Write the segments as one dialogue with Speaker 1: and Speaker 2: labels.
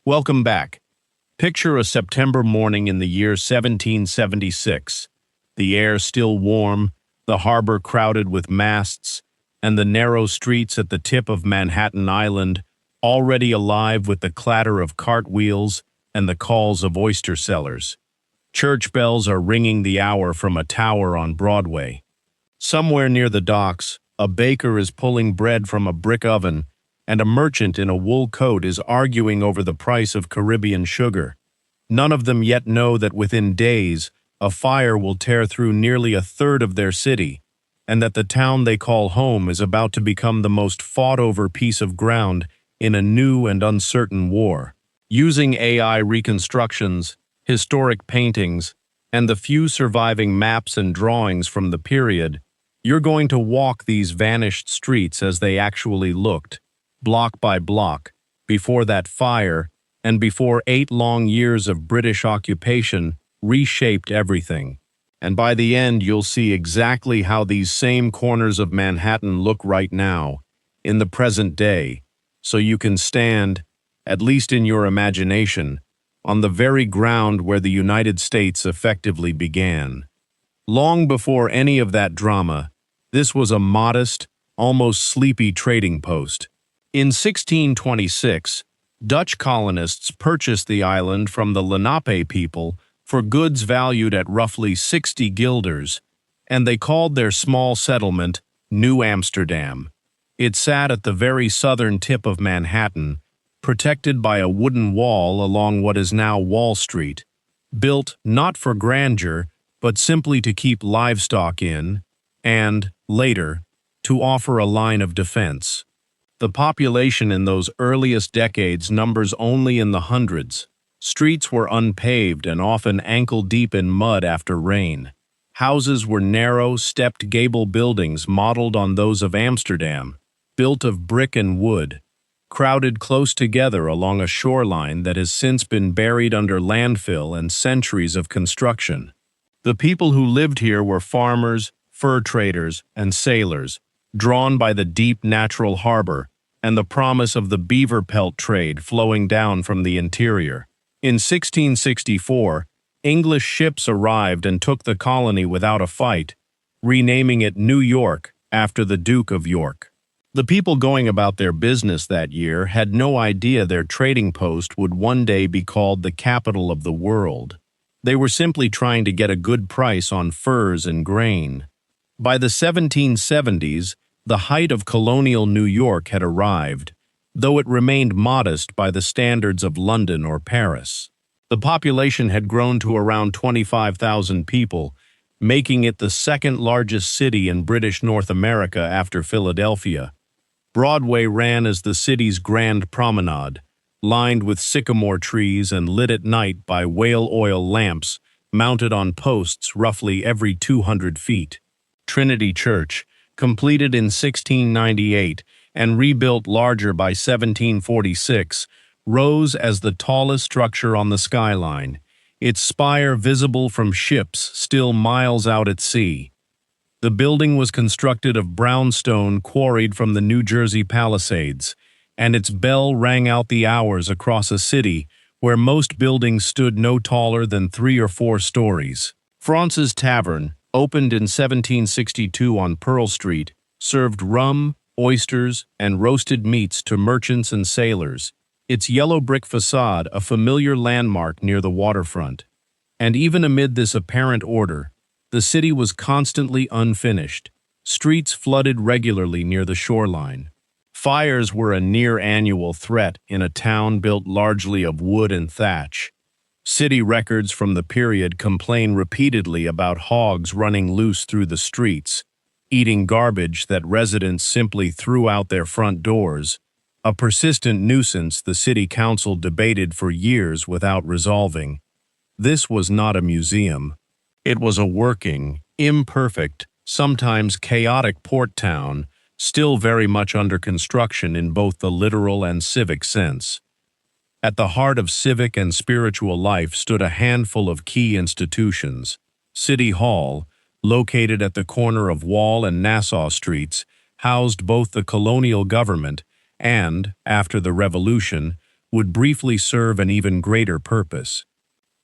Speaker 1: Welcome back. Picture a September morning in the year 1776. The air still warm, the harbor crowded with masts, and the narrow streets at the tip of Manhattan Island already alive with the clatter of cartwheels and the calls of oyster sellers. Church bells are ringing the hour from a tower on Broadway. Somewhere near the docks, a baker is pulling bread from a brick oven, and a merchant in a wool coat is arguing over the price of Caribbean sugar. None of them yet know that within days, a fire will tear through nearly a third of their city, and that the town they call home is about to become the most fought-over piece of ground in a new and uncertain war. Using AI reconstructions, historic paintings, and the few surviving maps and drawings from the period, you're going to walk these vanished streets as they actually looked, block by block, before that fire, and before 8 long years of British occupation reshaped everything. And by the end, you'll see exactly how these same corners of Manhattan look right now, in the present day, so you can stand, at least in your imagination, on the very ground where the United States effectively began. Long before any of that drama, this was a modest, almost sleepy trading post. In 1626, Dutch colonists purchased the island from the Lenape people for goods valued at roughly 60 guilders, and they called their small settlement New Amsterdam. It sat at the very southern tip of Manhattan, protected by a wooden wall along what is now Wall Street, built not for grandeur, but simply to keep livestock in, and, later, to offer a line of defense. The population in those earliest decades numbers only in the hundreds. Streets were unpaved and often ankle-deep in mud after rain. Houses were narrow, stepped gable buildings modeled on those of Amsterdam, built of brick and wood, crowded close together along a shoreline that has since been buried under landfill and centuries of construction. The people who lived here were farmers, fur traders, and sailors, drawn by the deep natural harbor and the promise of the beaver pelt trade flowing down from the interior. In 1664, English ships arrived and took the colony without a fight, renaming it New York after the Duke of York. The people going about their business that year had no idea their trading post would one day be called the capital of the world. They were simply trying to get a good price on furs and grain. By the 1770s, the height of colonial New York had arrived, though it remained modest by the standards of London or Paris. The population had grown to around 25,000 people, making it the second largest city in British North America after Philadelphia. Broadway ran as the city's grand promenade, lined with sycamore trees and lit at night by whale oil lamps mounted on posts roughly every 200 feet. Trinity Church, completed in 1698 and rebuilt larger by 1746, rose as the tallest structure on the skyline, its spire visible from ships still miles out at sea. The building was constructed of brownstone quarried from the New Jersey Palisades, and its bell rang out the hours across a city where most buildings stood no taller than 3 or 4 stories. Fraunces Tavern, opened in 1762 on Pearl Street, served rum, oysters, and roasted meats to merchants and sailors, its yellow brick facade a familiar landmark near the waterfront. And even amid this apparent order, the city was constantly unfinished. Streets flooded regularly near the shoreline. Fires were a near-annual threat in a town built largely of wood and thatch. City records from the period complain repeatedly about hogs running loose through the streets, eating garbage that residents simply threw out their front doors, a persistent nuisance the city council debated for years without resolving. This was not a museum. It was a working, imperfect, sometimes chaotic port town, still very much under construction in both the literal and civic sense. At the heart of civic and spiritual life stood a handful of key institutions. City Hall, located at the corner of Wall and Nassau Streets, housed both the colonial government and, after the Revolution, would briefly serve an even greater purpose.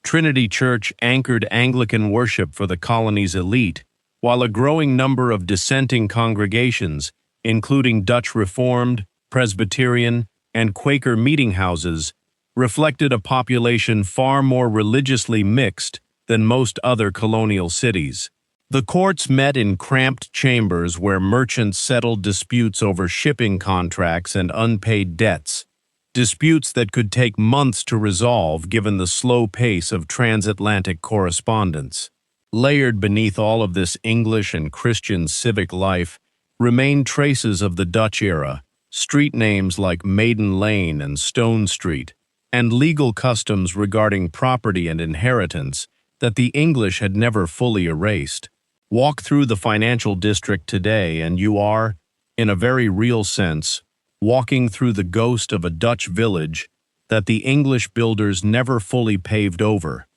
Speaker 1: Trinity Church anchored Anglican worship for the colony's elite, while a growing number of dissenting congregations, including Dutch Reformed, Presbyterian, and Quaker meeting houses, reflected a population far more religiously mixed than most other colonial cities. The courts met in cramped chambers where merchants settled disputes over shipping contracts and unpaid debts, disputes that could take months to resolve given the slow pace of transatlantic correspondence. Layered beneath all of this English and Christian civic life remained traces of the Dutch era, street names like Maiden Lane and Stone Street, and legal customs regarding property and inheritance that the English had never fully erased. Walk through the financial district today and you are, in a very real sense, walking through the ghost of a Dutch village that the English builders never fully paved over.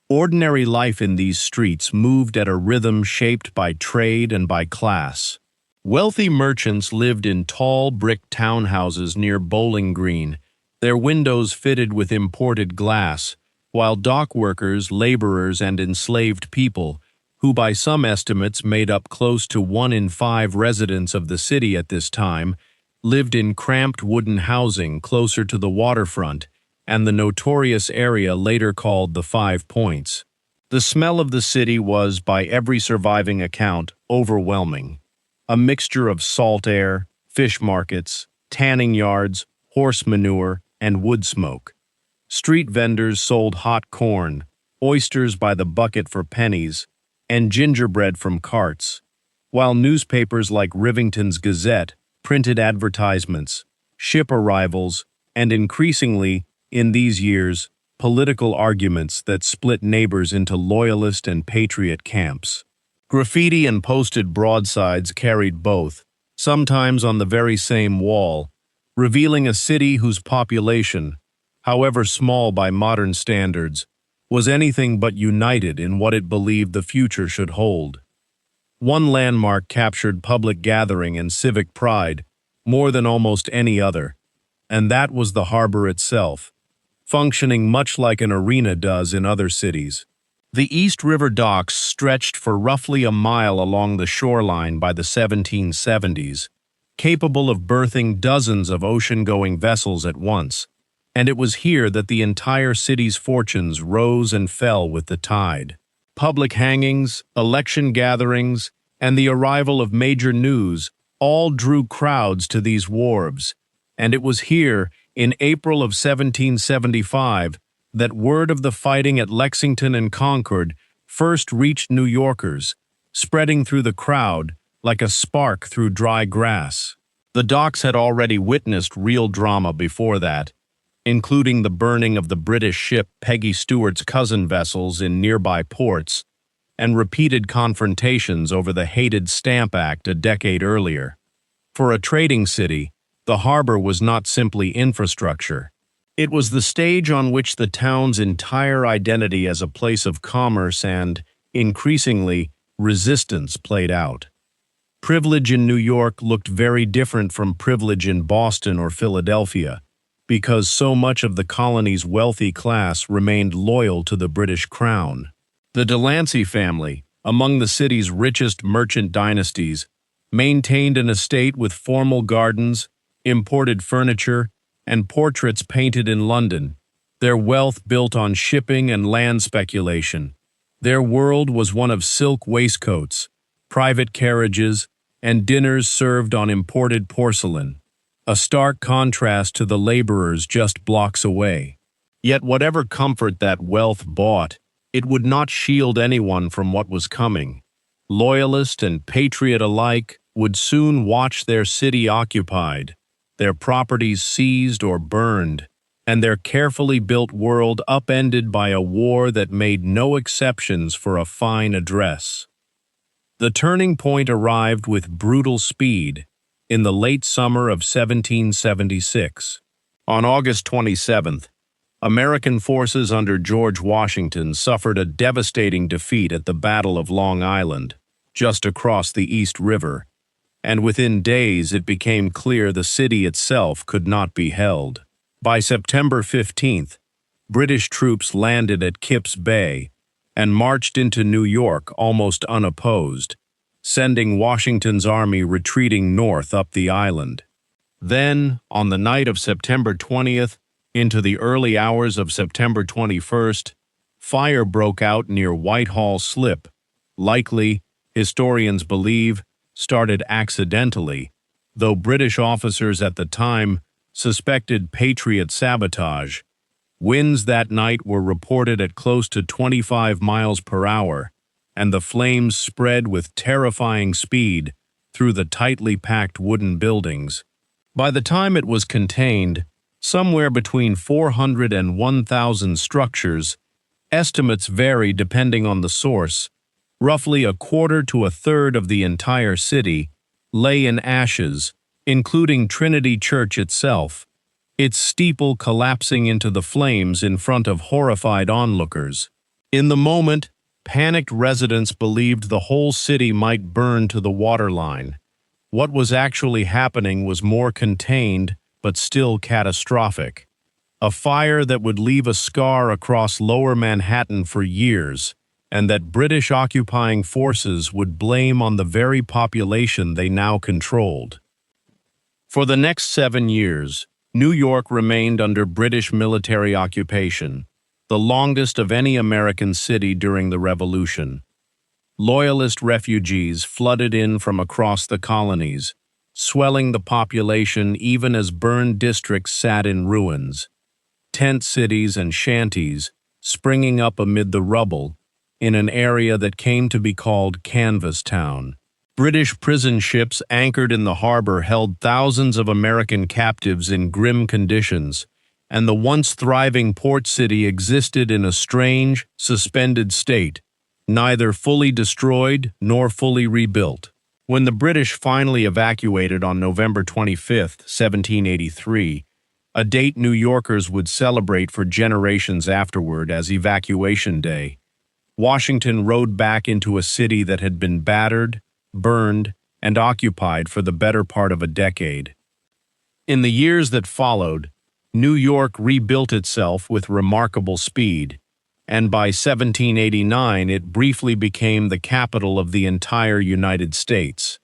Speaker 1: Ordinary life in these streets moved at a rhythm shaped by trade and by class. Wealthy merchants lived in tall brick townhouses near Bowling Green, their windows fitted with imported glass, while dock workers, laborers, and enslaved people, who by some estimates made up close to 1 in 5 residents of the city at this time, lived in cramped wooden housing closer to the waterfront and the notorious area later called the 5 Points. The smell of the city was, by every surviving account, overwhelming. A mixture of salt air, fish markets, tanning yards, horse manure, and wood smoke. Street vendors sold hot corn, oysters by the bucket for pennies, and gingerbread from carts, while newspapers like Rivington's Gazette printed advertisements, ship arrivals, and increasingly, in these years, political arguments that split neighbors into loyalist and patriot camps. Graffiti and posted broadsides carried both, sometimes on the very same wall, revealing a city whose population, however small by modern standards, was anything but united in what it believed the future should hold. One landmark captured public gathering and civic pride more than almost any other, and that was the harbor itself, functioning much like an arena does in other cities. The East River docks stretched for roughly a mile along the shoreline by the 1770s, capable of berthing dozens of ocean-going vessels at once, and it was here that the entire city's fortunes rose and fell with the tide. Public hangings, election gatherings, and the arrival of major news all drew crowds to these wharves, and it was here, in April of 1775, that word of the fighting at Lexington and Concord first reached New Yorkers, spreading through the crowd like a spark through dry grass. The docks had already witnessed real drama before that, including the burning of the British ship Peggy Stewart's cousin vessels in nearby ports, and repeated confrontations over the hated Stamp Act a decade earlier. For a trading city, the harbor was not simply infrastructure. It was the stage on which the town's entire identity as a place of commerce and, increasingly, resistance played out. Privilege in New York looked very different from privilege in Boston or Philadelphia, because so much of the colony's wealthy class remained loyal to the British Crown. The Delancey family, among the city's richest merchant dynasties, maintained an estate with formal gardens, imported furniture, and portraits painted in London, their wealth built on shipping and land speculation. Their world was one of silk waistcoats, private carriages, and dinners served on imported porcelain, a stark contrast to the laborers just blocks away. Yet whatever comfort that wealth bought, it would not shield anyone from what was coming. Loyalist and patriot alike would soon watch their city occupied, their properties seized or burned, and their carefully built world upended by a war that made no exceptions for a fine address. The turning point arrived with brutal speed in the late summer of 1776. On August 27th, American forces under George Washington suffered a devastating defeat at the Battle of Long Island, just across the East River, and within days it became clear the city itself could not be held. By September 15th, British troops landed at Kips Bay and marched into New York almost unopposed, sending Washington's army retreating north up the island. Then, on the night of September 20th, into the early hours of September 21st, fire broke out near Whitehall Slip, likely, historians believe, started accidentally, though British officers at the time suspected Patriot sabotage. Winds that night were reported at close to 25 miles per hour, and the flames spread with terrifying speed through the tightly packed wooden buildings. By the time it was contained, somewhere between 400 and 1,000 structures, estimates vary depending on the source, roughly a quarter to a third of the entire city, lay in ashes, including Trinity Church itself, its steeple collapsing into the flames in front of horrified onlookers. In the moment, panicked residents believed the whole city might burn to the waterline. What was actually happening was more contained, but still catastrophic. A fire that would leave a scar across lower Manhattan for years, and that British occupying forces would blame on the very population they now controlled. For the next 7 years, New York remained under British military occupation, the longest of any American city during the Revolution. Loyalist refugees flooded in from across the colonies, swelling the population even as burned districts sat in ruins. Tent cities and shanties springing up amid the rubble in an area that came to be called Canvas Town. British prison ships anchored in the harbor held thousands of American captives in grim conditions, and the once thriving port city existed in a strange, suspended state, neither fully destroyed nor fully rebuilt. When the British finally evacuated on November 25, 1783, a date New Yorkers would celebrate for generations afterward as Evacuation Day, Washington rode back into a city that had been battered, burned, and occupied for the better part of a decade. In the years that followed, New York rebuilt itself with remarkable speed, and by 1789 it briefly became the capital of the entire United States.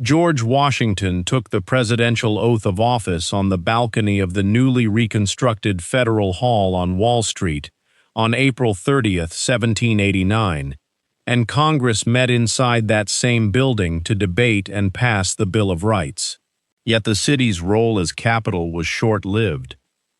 Speaker 1: George Washington took the presidential oath of office on the balcony of the newly reconstructed Federal Hall on Wall Street on April 30, 1789, and Congress met inside that same building to debate and pass the Bill of Rights. Yet the city's role as capital was short-lived.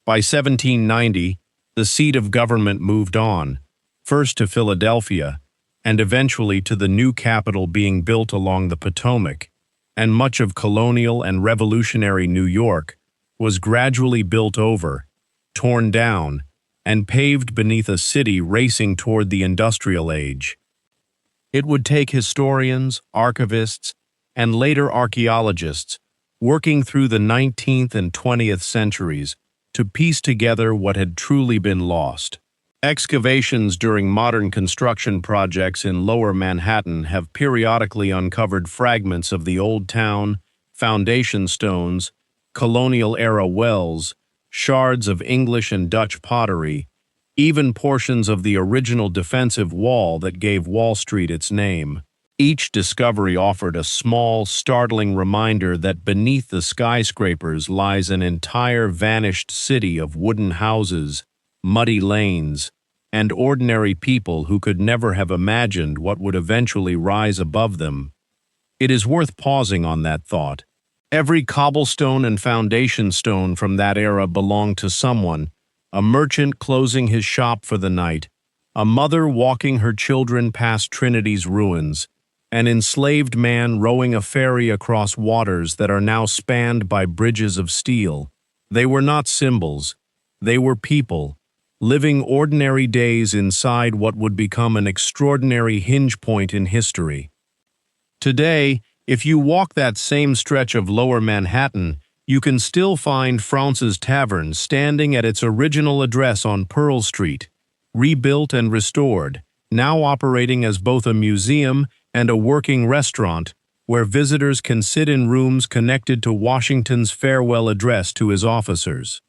Speaker 1: By 1790, the seat of government moved on, first to Philadelphia, and eventually to the new capital being built along the Potomac, and much of colonial and revolutionary New York was gradually built over, torn down, and paved beneath a city racing toward the industrial age. It would take historians, archivists, and later archaeologists working through the 19th and 20th centuries to piece together what had truly been lost. Excavations during modern construction projects in Lower Manhattan have periodically uncovered fragments of the old town, foundation stones, colonial-era wells, shards of English and Dutch pottery, even portions of the original defensive wall that gave Wall Street its name. Each discovery offered a small, startling reminder that beneath the skyscrapers lies an entire vanished city of wooden houses, muddy lanes, and ordinary people who could never have imagined what would eventually rise above them. It is worth pausing on that thought. Every cobblestone and foundation stone from that era belonged to someone: a merchant closing his shop for the night, a mother walking her children past Trinity's ruins, an enslaved man rowing a ferry across waters that are now spanned by bridges of steel. They were not symbols. They were people, living ordinary days inside what would become an extraordinary hinge point in history. Today, if you walk that same stretch of Lower Manhattan, you can still find Fraunces Tavern standing at its original address on Pearl Street, rebuilt and restored, now operating as both a museum and a working restaurant where visitors can sit in rooms connected to Washington's farewell address to his officers.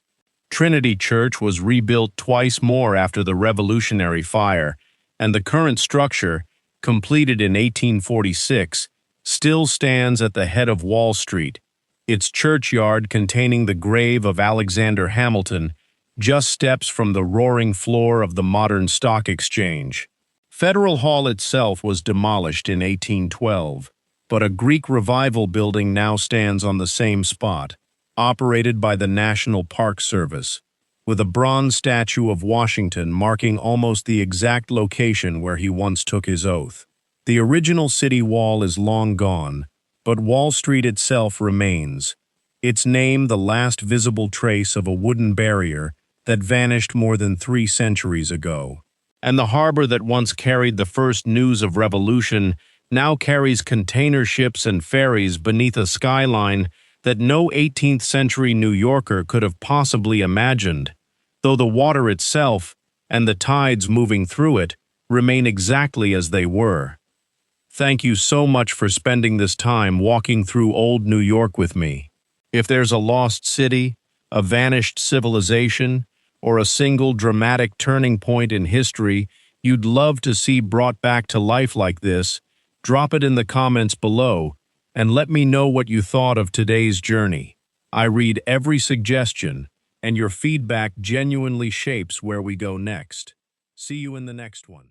Speaker 1: Trinity Church was rebuilt twice more after the Revolutionary Fire, and the current structure, completed in 1846, still stands at the head of Wall Street, its churchyard containing the grave of Alexander Hamilton, just steps from the roaring floor of the modern stock exchange. Federal Hall itself was demolished in 1812, but a Greek Revival building now stands on the same spot, operated by the National Park Service, with a bronze statue of Washington marking almost the exact location where he once took his oath. The original city wall is long gone, but Wall Street itself remains, its name the last visible trace of a wooden barrier that vanished more than 3 centuries ago. And the harbor that once carried the first news of revolution now carries container ships and ferries beneath a skyline that no 18th century New Yorker could have possibly imagined, though the water itself and the tides moving through it remain exactly as they were. Thank you so much for spending this time walking through old New York with me. If there's a lost city, a vanished civilization, or a single dramatic turning point in history you'd love to see brought back to life like this, drop it in the comments below and let me know what you thought of today's journey. I read every suggestion, and your feedback genuinely shapes where we go next. See you in the next one.